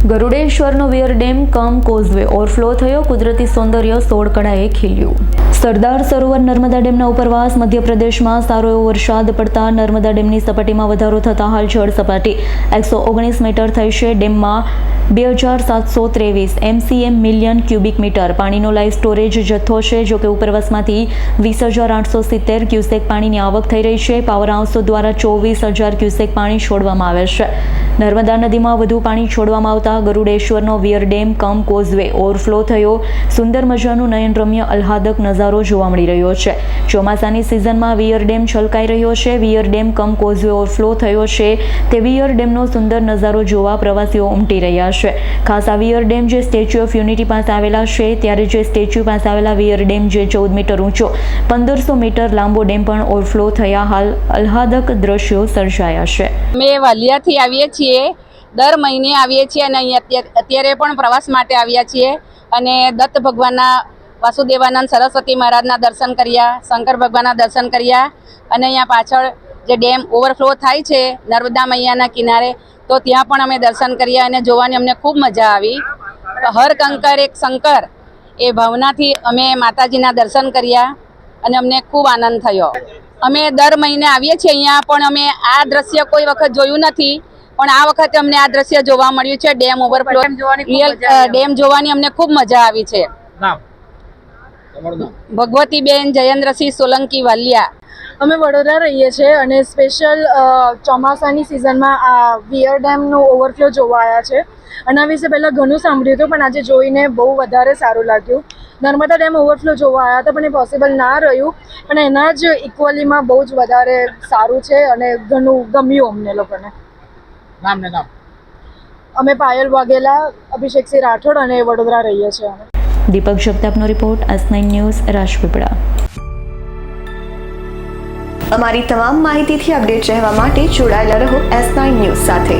ગરુડેશ્વરનો wear dam કમ causeway overflow થયો, કુદરતી સૌંદર્ય 16 કળાએ ખીલ્યું. સરદાર સરોવર નર્મદા ડેમના ઉપરવાસ મધ્યપ્રદેશમાં સારો એવો વરસાદ પડતા નર્મદા ડેમની સપાટીમાં વધારો થતાં હાલ જળ સપાટી 119 મીટર થઈ છે. ડેમમાં 2723 MCM મિલિયન ક્યુબિક મીટર પાણીનો લાઈવ સ્ટોરેજ જથ્થો છે. જોકે ઉપરવાસમાંથી 20,870 ક્યુસેક પાણીની આવક થઈ રહી છે. પાવર હાઉસો દ્વારા 24,000 ક્યુસેક પાણી છોડવામાં આવે છે. નર્મદા નદીમાં વધુ પાણી છોડવામાં આવતા ગરુડેશ્વરનો વિયર ડેમ કમ કોઝવે ઓવરફ્લો થયો. સુંદર મજાનું નયનરમ્ય આહ્લાદક નજારો જોવા મળી રહ્યો છે. ચોમાસાની સિઝનમાં વિયર ડેમ છલકાઈ રહ્યો છે. વિયર ડેમ કમ કોઝવે ઓવરફ્લો થયો છે તે વિયર ડેમનો સુંદર નજારો જોવા પ્રવાસીઓ ઉમટી રહ્યા છે. ખાસ આ વિયર ડેમ જે સ્ટેચ્યુ ઓફ યુનિટી પાસે આવેલા છે, ત્યારે જે સ્ટેચ્યુ પાસે આવેલા વિયર ડેમ જે 14 મીટર ઊંચો 1500 મીટર લાંબો ડેમ પણ ઓવરફ્લો થયા હાલ આહ્લાદક દ્રશ્યો સર્જાયા છે. અમે વાલિયાથી આવીએ છીએ, દર મહિને આવીએ છીએ અને અહીંયા અત્યારે પણ પ્રવાસ માટે આવ્યા છીએ અને દત્ત ભગવાનના, વાસુદેવાનંદ સરસ્વતી મહારાજના દર્શન કર્યા, શંકર ભગવાનના દર્શન કર્યા અને અહીંયા પાછળ જે ડેમ ઓવરફ્લો થાય છે નર્મદા મૈયાના કિનારે, તો ત્યાં પણ અમે દર્શન કર્યા અને જોવાની અમને ખૂબ મજા આવી. હર કંકર એક શંકર એ ભાવનાથી અમે માતાજીના દર્શન કર્યા અને અમને ખૂબ આનંદ થયો. અમે દર મહિને આવીએ છીએ અહીંયા, પણ અમે આ દ્રશ્ય કોઈ વખત જોયું નથી, પણ આ વખતે અમને આ દ્રશ્ય જોવા મળ્યું છે. ડેમ ઓવરફ્લો, રિયલ ડેમ જોવાની અમને ખૂબ મજા આવી છે. ભગવતીબેન જયેન્દ્રસિંહ સોલંકી વાલિયા. અમે વડોદરા રહીએ છીએ અને સ્પેશિયલ ચોમાસાની સિઝનમાં આ વિયર ડેમનું ઓવરફ્લો જોવા આવ્યા છે. આના વિશે પહેલાં ઘણું સાંભળ્યું હતું, પણ આજે જોઈને બહુ વધારે સારું લાગ્યું. નર્મદા ડેમ ઓવરફ્લો જોવા આવ્યા હતા, પણ એ પોસિબલ ના રહ્યું, પણ એના જ ઇક્વલીમાં બહુ જ વધારે સારું છે અને ઘણું ગમ્યું અમને લોકોને. અમે પાયલ વાઘેલા, અભિષેકસિંહ રાઠોડ અને વડોદરા રહીએ છીએ. દીપક જગતાપનો રિપોર્ટ, S9 ન્યૂઝ, રાજપીપળા. અમારી તમામ માહિતીથી અપડેટ રહેવા માટે જોડાયેલા રહો S9 ન્યૂઝ સાથે.